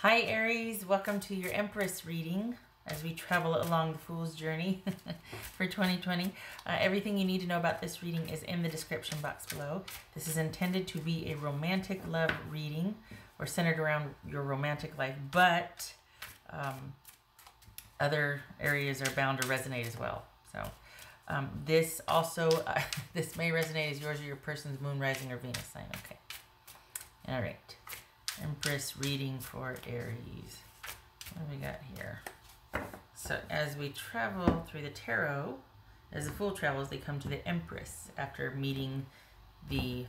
Hi Aries, welcome to your Empress reading as we travel along the Fool's Journey for 2020. Everything you need to know about this reading is in the description box below. This is intended to be a romantic love reading or centered around your romantic life, but other areas are bound to resonate as well. So this also, this may resonate as yours or your person's moon, rising, or Venus sign. Okay. All right. Empress reading for Aries. What do we got here? So as we travel through the tarot, as the Fool travels, they come to the Empress after meeting the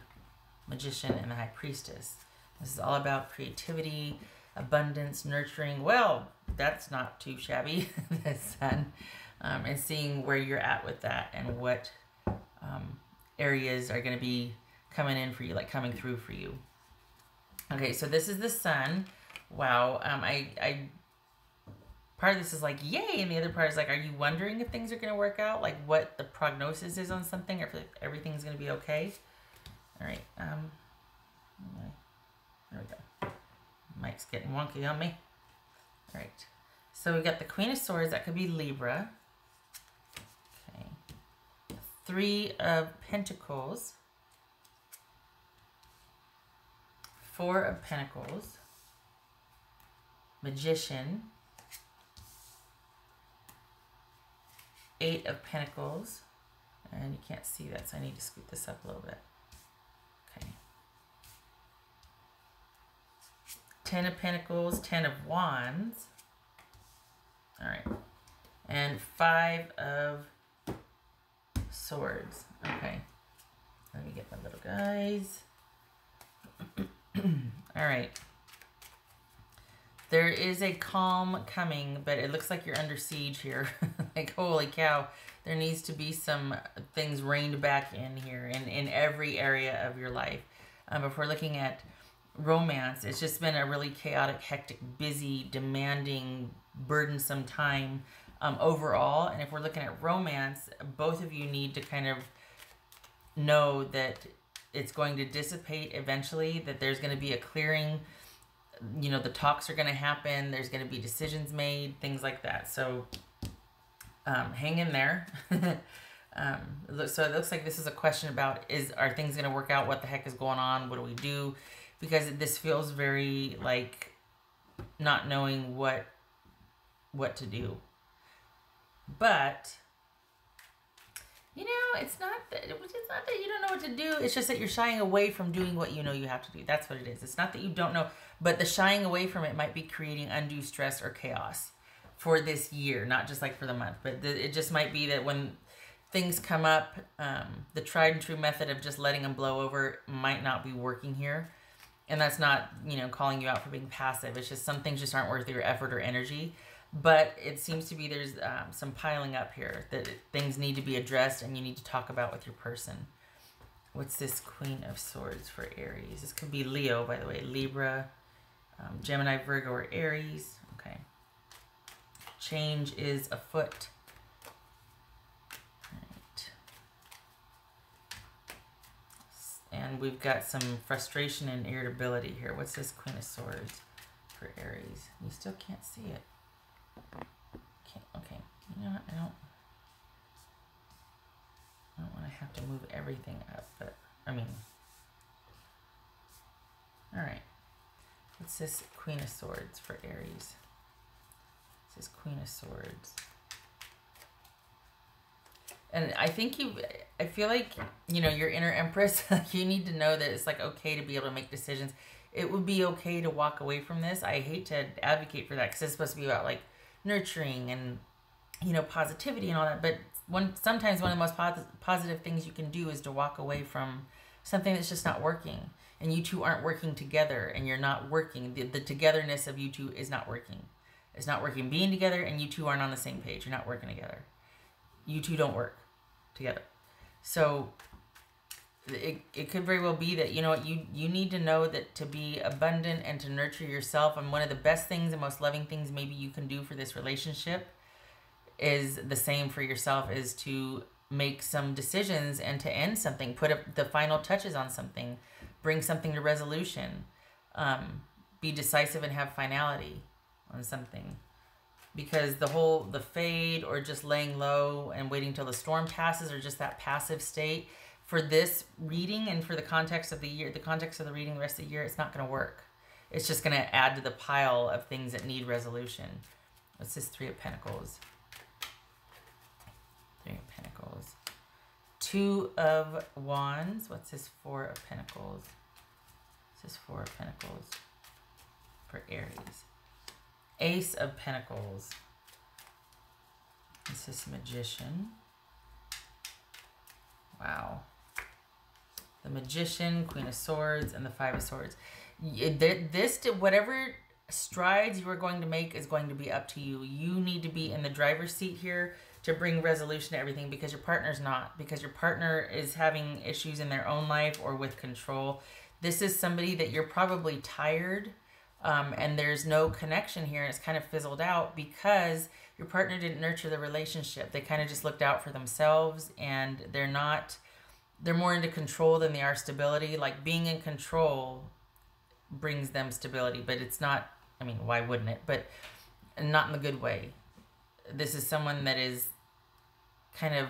Magician and the High Priestess. This is all about creativity, abundance, nurturing. Well, that's not too shabby, the Sun. And seeing where you're at with that and what areas are going to be coming in for you, like coming through for you. Okay, so this is the Sun. Wow. Part of this is like, yay, and the other part is like, are you wondering if things are going to work out? Like what the prognosis is on something, or if everything's going to be okay? All right. There we go. Mic's getting wonky on me. All right. So we've got the Queen of Swords. That could be Libra. Okay. 3 of Pentacles. 4 of Pentacles, Magician, 8 of Pentacles, and you can't see that, so I need to scoot this up a little bit. Okay. 10 of Pentacles, 10 of Wands, all right, and 5 of Swords. Okay, let me get my little guys. All right. There is a calm coming, but it looks like you're under siege here. Like, holy cow. There needs to be some things reined back in here in every area of your life. If we're looking at romance, it's just been a really chaotic, hectic, busy, demanding, burdensome time overall. And if we're looking at romance, both of you need to kind of know that it's going to dissipate eventually, that there's going to be a clearing, you know, the talks are going to happen, there's going to be decisions made, things like that. So hang in there. So it looks like this is a question about, are things going to work out? What the heck is going on? What do we do? Because this feels very like not knowing what to do. But you know, it's not that you don't know what to do. It's just that you're shying away from doing what you know you have to do. That's what it is. It's not that you don't know, but the shying away from it might be creating undue stress or chaos for this year, not just like for the month. But it just might be that when things come up, the tried and true method of just letting them blow over might not be working here. And that's not, you know, calling you out for being passive. It's just some things just aren't worth your effort or energy. But it seems to be there's some piling up here that things need to be addressed and you need to talk about with your person. What's this Queen of Swords for Aries? This could be Leo, by the way. Libra, Gemini, Virgo, or Aries. Okay. Change is afoot. All right. And we've got some frustration and irritability here. What's this Queen of Swords for Aries? You still can't see it. Okay, you know what, I don't want to have to move everything up, but, I mean, alright, what's this Queen of Swords for Aries? This is Queen of Swords. And I think I feel like, you know, your inner Empress, you need to know that it's like okay to be able to make decisions. It would be okay to walk away from this. I hate to advocate for that because it's supposed to be about like nurturing and, you know, positivity and all that, but sometimes one of the most positive things you can do is to walk away from something that's just not working, and you two aren't working together, and you're not working, the togetherness of you two is not working. It's not working being together, and you two aren't on the same page. You're not working together. You two don't work together. So it could very well be that, you know what, you need to know that to be abundant and to nurture yourself, and one of the best things and most loving things maybe you can do for this relationship is the same for yourself, is to make some decisions and to end something, put up the final touches on something, bring something to resolution. be decisive and have finality on something. Because the fade or just laying low and waiting till the storm passes, or just that passive state, for this reading and for the context of the year, the context of the reading the rest of the year, it's not going to work. It's just going to add to the pile of things that need resolution. What's this Three of Pentacles? Three of Pentacles. Two of Wands. What's this Four of Pentacles? What's this Four of Pentacles for Aries? Ace of Pentacles. This is Magician. Wow. The Magician, Queen of Swords, and the Five of Swords. Whatever strides you are going to make is going to be up to you. You need to be in the driver's seat here to bring resolution to everything, because your partner's not. Because your partner is having issues in their own life or with control. This is somebody that you're probably tired, and there's no connection here, and it's kind of fizzled out because your partner didn't nurture the relationship. They kind of just looked out for themselves, and they're more into control than they are stability. Like, being in control brings them stability, but it's not, I mean, why wouldn't it? But not in the good way. This is someone that is kind of,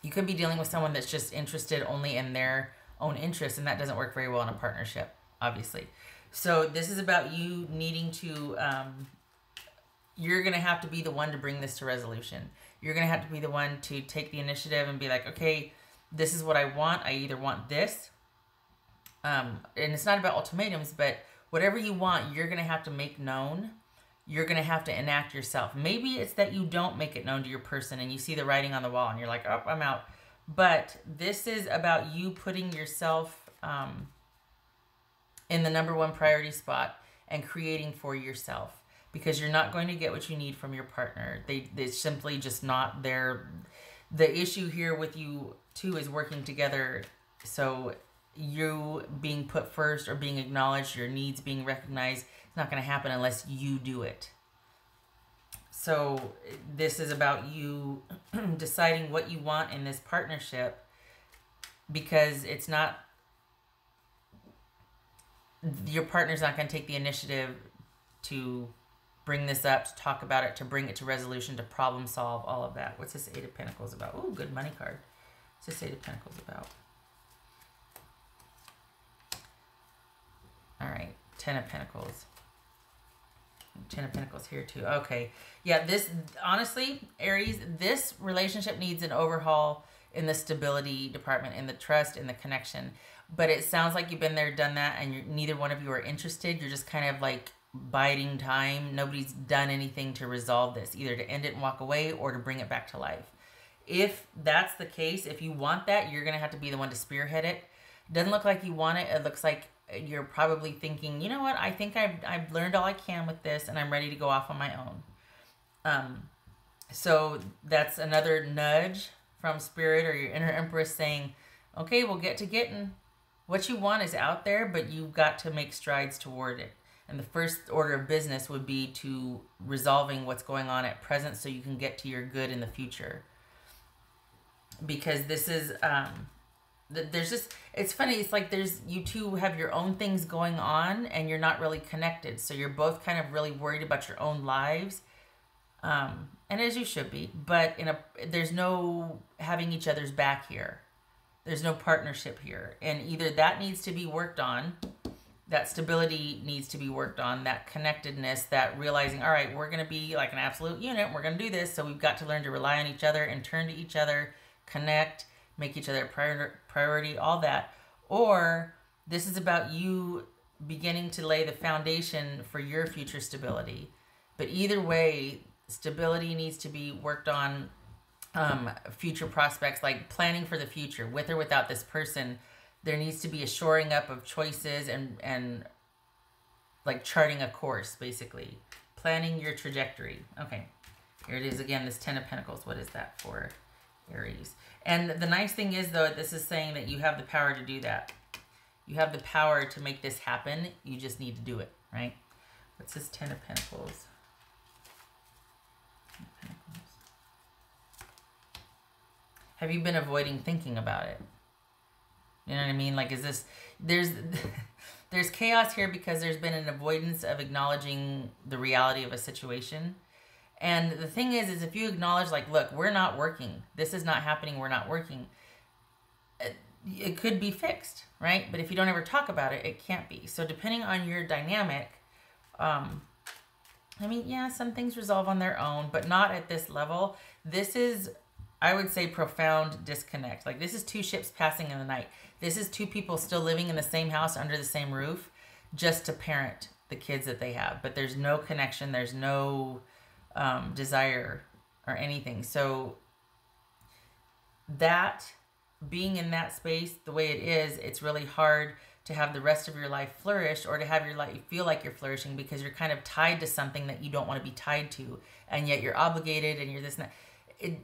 you could be dealing with someone that's just interested only in their own interests, and that doesn't work very well in a partnership, obviously. So this is about you needing to, you're going to have to be the one to bring this to resolution. You're going to have to be the one to take the initiative and be like, okay, this is what I want. I either want this, and it's not about ultimatums, but whatever you want, you're going to have to make known. You're going to have to enact yourself. Maybe it's that you don't make it known to your person and you see the writing on the wall and you're like, oh, I'm out. But this is about you putting yourself in the #1 priority spot and creating for yourself, because you're not going to get what you need from your partner. It's simply just not there. The issue here with you two is working together. So you being put first or being acknowledged, your needs being recognized, it's not going to happen unless you do it. So this is about you deciding what you want in this partnership, because it's not, your partner's not going to take the initiative to bring this up, to talk about it, to bring it to resolution, to problem solve, all of that. What's this Eight of Pentacles about? Oh, good money card. What's this Eight of Pentacles about? All right, Ten of Pentacles. Ten of Pentacles here too. Okay, yeah, this, honestly, Aries, this relationship needs an overhaul in the stability department, in the trust, in the connection. But it sounds like you've been there, done that, and neither one of you are interested. You're just kind of like biding time. Nobody's done anything to resolve this, either to end it and walk away or to bring it back to life. If that's the case, if you want that, you're going to have to be the one to spearhead it. Doesn't look like you want it. It looks like you're probably thinking, you know what, I think I've learned all I can with this and I'm ready to go off on my own. So that's another nudge from Spirit or your inner Empress saying, okay, we'll get to getting. What you want is out there, but you've got to make strides toward it. And the first order of business would be to resolving what's going on at present so you can get to your good in the future. Because this is, there's just, it's funny, it's like you two have your own things going on and you're not really connected. So you're both kind of really worried about your own lives. And as you should be, but there's no having each other's back here. There's no partnership here. And either that needs to be worked on, that stability needs to be worked on, that connectedness, that realizing, all right, we're going to be like an absolute unit. We're going to do this. So we've got to learn to rely on each other and turn to each other, connect, make each other a priority, all that. Or this is about you beginning to lay the foundation for your future stability. But either way, stability needs to be worked on, future prospects, like planning for the future, with or without this person. There needs to be a shoring up of choices and like charting a course, basically. Planning your trajectory. Okay, here it is again, this Ten of Pentacles. What is that for Aries? And the nice thing is, though, this is saying that you have the power to do that. You have the power to make this happen. You just need to do it, right? What's this Ten of Pentacles? Have you been avoiding thinking about it? You know what I mean? Like, is this, There's chaos here because there's been an avoidance of acknowledging the reality of a situation. And the thing is if you acknowledge, like, look, we're not working. This is not happening. We're not working. It could be fixed, right? But if you don't ever talk about it, it can't be. So depending on your dynamic, I mean, yeah, some things resolve on their own, but not at this level. This is, I would say, profound disconnect. Like, this is two ships passing in the night. This is two people still living in the same house under the same roof just to parent the kids that they have. But there's no connection. There's no desire or anything. So that, being in that space the way it is, it's really hard to have the rest of your life flourish, or to have your life feel like you're flourishing, because you're kind of tied to something that you don't want to be tied to, and yet you're obligated and you're this and that. It,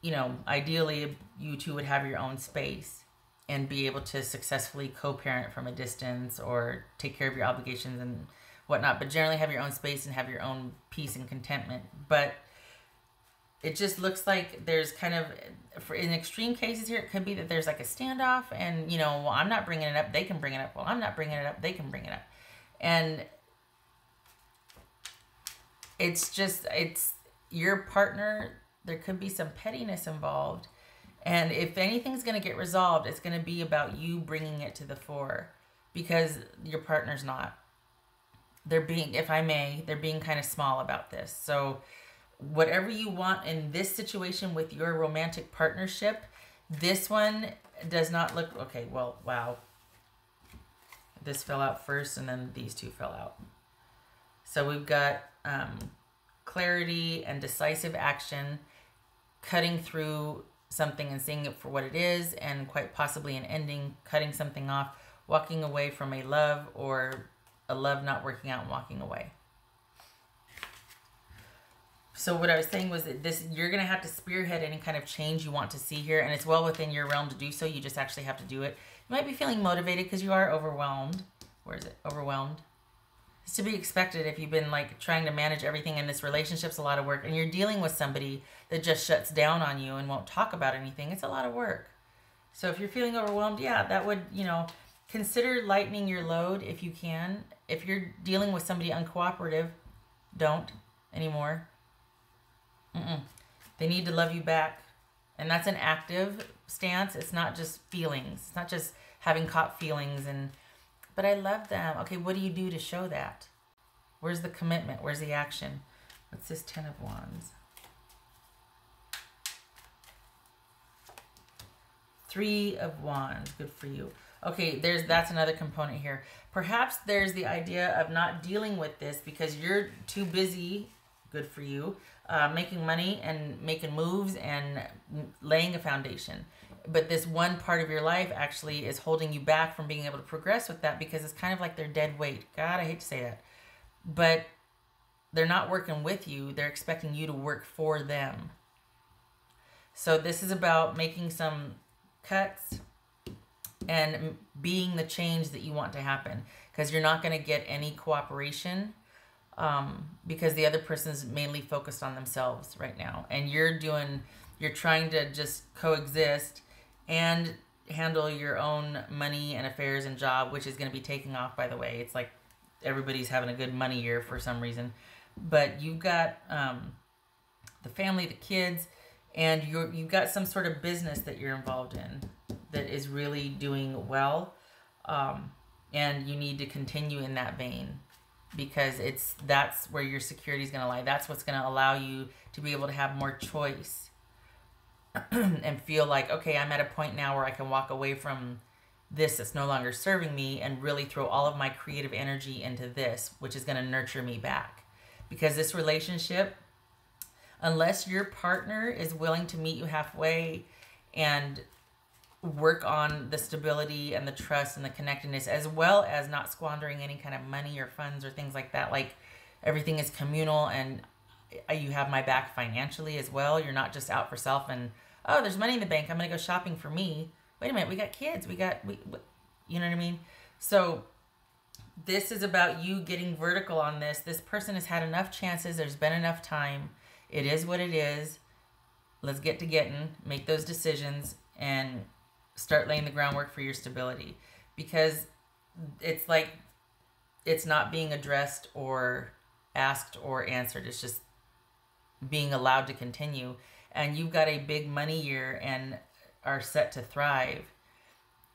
you know, ideally you two would have your own space and be able to successfully co-parent from a distance or take care of your obligations and whatnot, but generally have your own space and have your own peace and contentment. But it just looks like there's kind of, in extreme cases here, it could be that there's like a standoff, and, you know, well, I'm not bringing it up, they can bring it up. Well, I'm not bringing it up, they can bring it up. And it's just, it's your partner, there could be some pettiness involved. And if anything's going to get resolved, it's going to be about you bringing it to the fore, because your partner's not. They're being, if I may, they're being kind of small about this. So whatever you want in this situation with your romantic partnership, this one does not look, okay, well, wow. This fell out first, and then these two fell out. So we've got clarity and decisive action, cutting through something and seeing it for what it is, and quite possibly an ending, cutting something off, walking away from a love, or a love not working out and walking away. So what I was saying was that this, you're going to have to spearhead any kind of change you want to see here, and it's well within your realm to do so. You just actually have to do it. You might be feeling motivated because you are overwhelmed. Where is it? Overwhelmed. It's to be expected if you've been like trying to manage everything, and this relationship's a lot of work, and you're dealing with somebody that just shuts down on you and won't talk about anything. It's a lot of work. So if you're feeling overwhelmed, yeah, that would, you know, consider lightening your load if you can. If you're dealing with somebody uncooperative, don't anymore. They need to love you back. And that's an active stance. It's not just feelings. It's not just having caught feelings and, but I love them. Okay, what do you do to show that? Where's the commitment? Where's the action? What's this 10 of Wands? 3 of Wands. Good for you. Okay, that's another component here. Perhaps there's the idea of not dealing with this because you're too busy, good for you, making money and making moves and laying a foundation. But this one part of your life actually is holding you back from being able to progress with that, because it's kind of like their dead weight. God, I hate to say that. But they're not working with you. They're expecting you to work for them. So this is about making some cuts and being the change that you want to happen, because you're not going to get any cooperation because the other person's mainly focused on themselves right now, and you're trying to just coexist and handle your own money and affairs and job, which is going to be taking off, by the way. It's like everybody's having a good money year for some reason, but you've got the family, the kids, and you've got some sort of business that you're involved in that is really doing well, and you need to continue in that vein, because that's where your security is going to lie. That's what's going to allow you to be able to have more choice and feel like, okay, I'm at a point now where I can walk away from this that's no longer serving me and really throw all of my creative energy into this, which is going to nurture me back. Because this relationship, unless your partner is willing to meet you halfway and work on the stability and the trust and the connectedness, as well as not squandering any kind of money or funds or things like that, like everything is communal and you have my back financially as well. You're not just out for self and, oh, there's money in the bank, I'm gonna go shopping for me. Wait a minute, we got kids, you know what I mean? So this is about you getting vertical on this. This person has had enough chances, there's been enough time, it is what it is. Let's get to getting, make those decisions, and start laying the groundwork for your stability. Because it's like it's not being addressed or asked or answered. It's just being allowed to continue. And you've got a big money year and are set to thrive,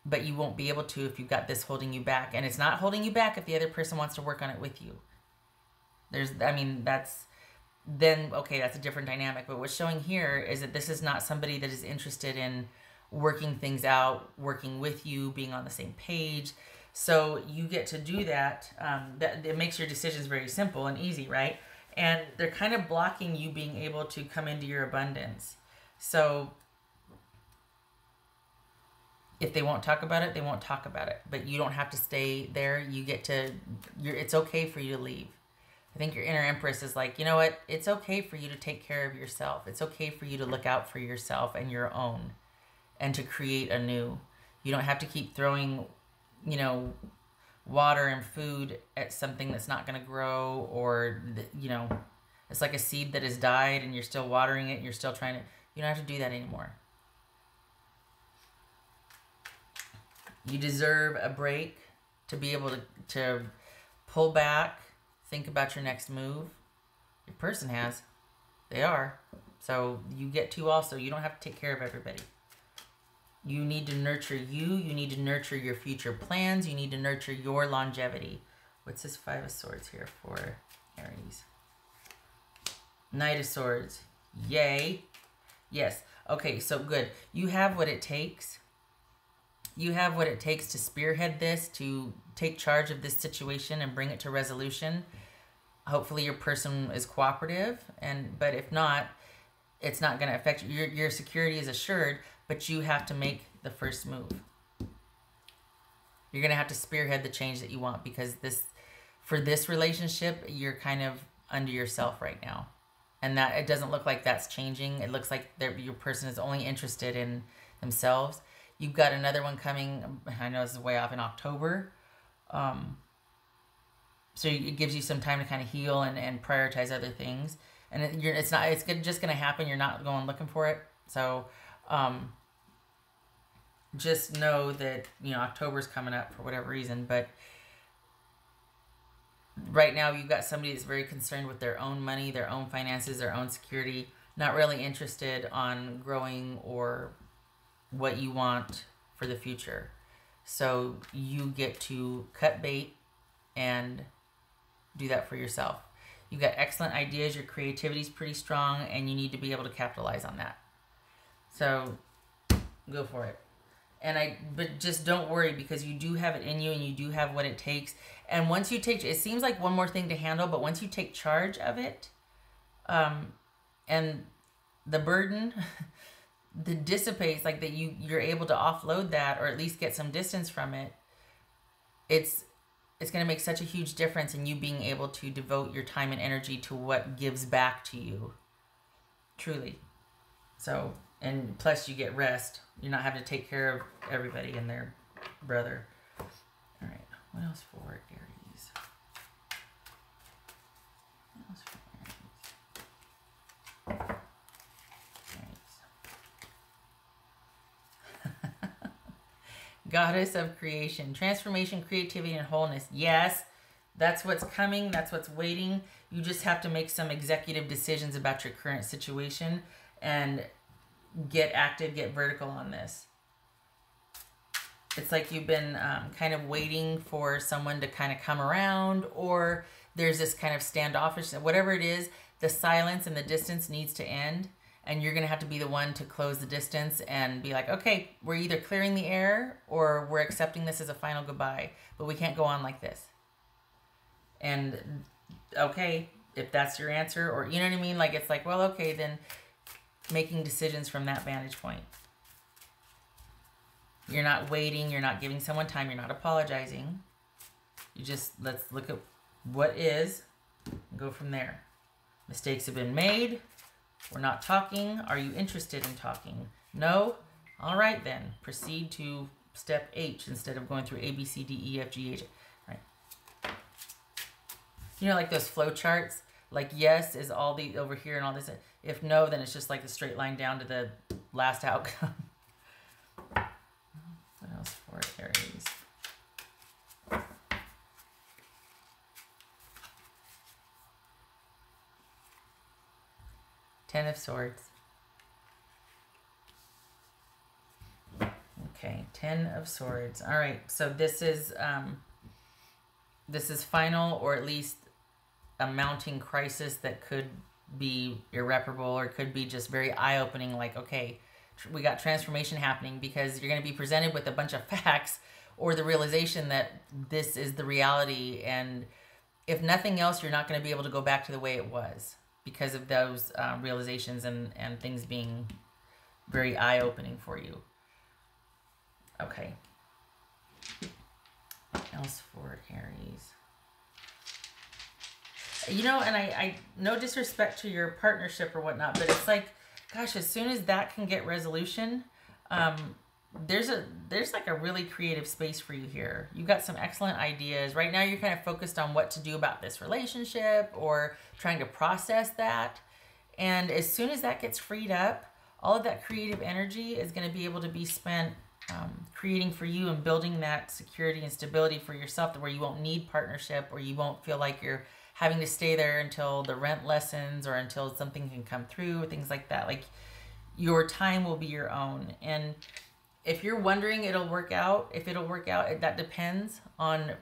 but you won't be able to if you've got this holding you back. And it's not holding you back if the other person wants to work on it with you. Okay, that's a different dynamic. But what's showing here is that this is not somebody that is interested in working things out, working with you, being on the same page. So you get to do that. It makes your decisions very simple and easy, right? And they're kind of blocking you being able to come into your abundance. So if they won't talk about it, they won't talk about it. But you don't have to stay there. It's okay for you to leave. I think your inner Empress is like, you know what? It's okay for you to take care of yourself. It's okay for you to look out for yourself and your own and to create anew. You don't have to keep throwing, water and food at something that's not going to grow, or, it's like a seed that has died and you're still watering it and you're still trying to, you don't have to do that anymore. You deserve a break to be able to pull back, think about your next move. Your person has. They are. So you get to also. You don't have to take care of everybody. You need to nurture you. You need to nurture your future plans. You need to nurture your longevity. What's this Five of Swords here for Aries? Knight of Swords. Yay. Yes. Okay, so good. You have what it takes. You have what it takes to spearhead this, to take charge of this situation and bring it to resolution. Hopefully your person is cooperative, but if not, it's not going to affect you. Your security is assured, but you have to make the first move. You're going to have to spearhead the change that you want, because for this relationship, you're kind of under yourself right now. And that it doesn't look like that's changing. It looks like your person is only interested in themselves. You've got another one coming, I know this is way off, in October. So it gives you some time to kind of heal and prioritize other things. And it's just going to happen. You're not going looking for it. So just know that, October's coming up for whatever reason. But right now you've got somebody that's very concerned with their own money, their own finances, their own security, not really interested on growing or what you want for the future. So you get to cut bait and do that for yourself. You've got excellent ideas. Your creativity is pretty strong, and you need to be able to capitalize on that. So go for it. But just don't worry, because you do have it in you and you do have what it takes. And once you take, it seems like one more thing to handle, but once you take charge of it, and the burden that dissipates, like that you're able to offload that, or at least get some distance from it, it's going to make such a huge difference in you being able to devote your time and energy to what gives back to you. Truly. So, and plus you get rest. You're not having to take care of everybody and their brother. All right. What else for Aries? What else for Aries? Goddess of creation, transformation, creativity, and wholeness. Yes, that's what's coming. That's what's waiting. You just have to make some executive decisions about your current situation and get active, get vertical on this. It's like you've been kind of waiting for someone to kind of come around, or there's this kind of standoffish, whatever it is, the silence and the distance needs to end. And you're going to have to be the one to close the distance and be like, okay, we're either clearing the air or we're accepting this as a final goodbye. But we can't go on like this. And, okay, if that's your answer, or, you know what I mean? Like, it's like, well, okay, then making decisions from that vantage point. You're not waiting. You're not giving someone time. You're not apologizing. You just, let's look at what is and go from there. Mistakes have been made. We're not talking. Are you interested in talking? No? All right, then. Proceed to step H instead of going through A, B, C, D, E, F, G, H. All right. You know, like those flow charts? Like, yes is all the over here and all this. If no, then it's just like the straight line down to the last outcome. What else for Aries? Ten of Swords. Okay, Ten of Swords. All right, so this is final, or at least a mounting crisis that could be irreparable, or could be just very eye-opening. Like, okay, we got transformation happening, because you're going to be presented with a bunch of facts, or the realization that this is the reality, and if nothing else, you're not going to be able to go back to the way it was because of those realizations and things being very eye-opening for you. Okay. What else for Aries? You know, and I no disrespect to your partnership or whatnot, but it's like, gosh, as soon as that can get resolution, there's like a really creative space for you here. You've got some excellent ideas. Right now you're kind of focused on what to do about this relationship, or trying to process that. And as soon as that gets freed up, all of that creative energy is going to be able to be spent creating for you and building that security and stability for yourself, where you won't need partnership, or you won't feel like you're having to stay there until the rent lessens, or until something can come through, things like that. Like, your time will be your own. And if you're wondering if it'll work out, that depends on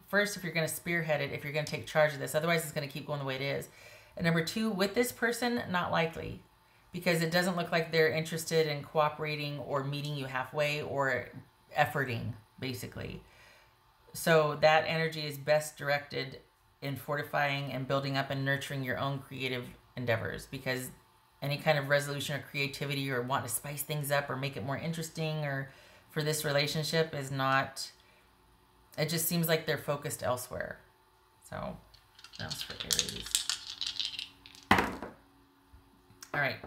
first, if you're going to spearhead it, if you're going to take charge of this. Otherwise, it's going to keep going the way it is. And number two, with this person, not likely, because it doesn't look like they're interested in cooperating or meeting you halfway or efforting, basically. So that energy is best directed in fortifying and building up and nurturing your own creative endeavors, because any kind of resolution or creativity, or want to spice things up or make it more interesting, or for this relationship, is not, it just seems like they're focused elsewhere. So that's for Aries. All right,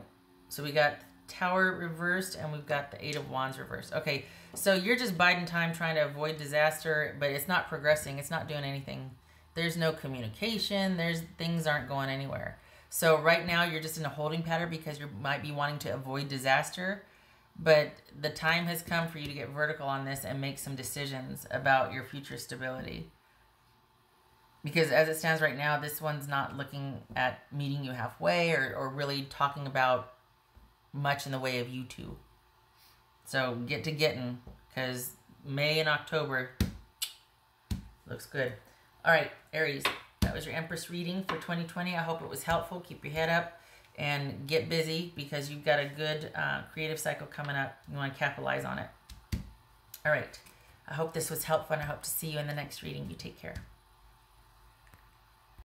so we got Tower reversed, and we've got the Eight of Wands reversed. Okay, so you're just biding time, trying to avoid disaster, but it's not progressing. It's not doing anything. There's no communication. Things aren't going anywhere. So right now you're just in a holding pattern, because you might be wanting to avoid disaster, but the time has come for you to get vertical on this and make some decisions about your future stability. Because as it stands right now, this one's not looking at meeting you halfway, or really talking about much in the way of you two. So get to getting, because May and October looks good. All right, Aries, that was your Empress reading for 2020. I hope it was helpful. Keep your head up and get busy, because you've got a good creative cycle coming up. You want to capitalize on it. All right, I hope this was helpful, and I hope to see you in the next reading. You take care.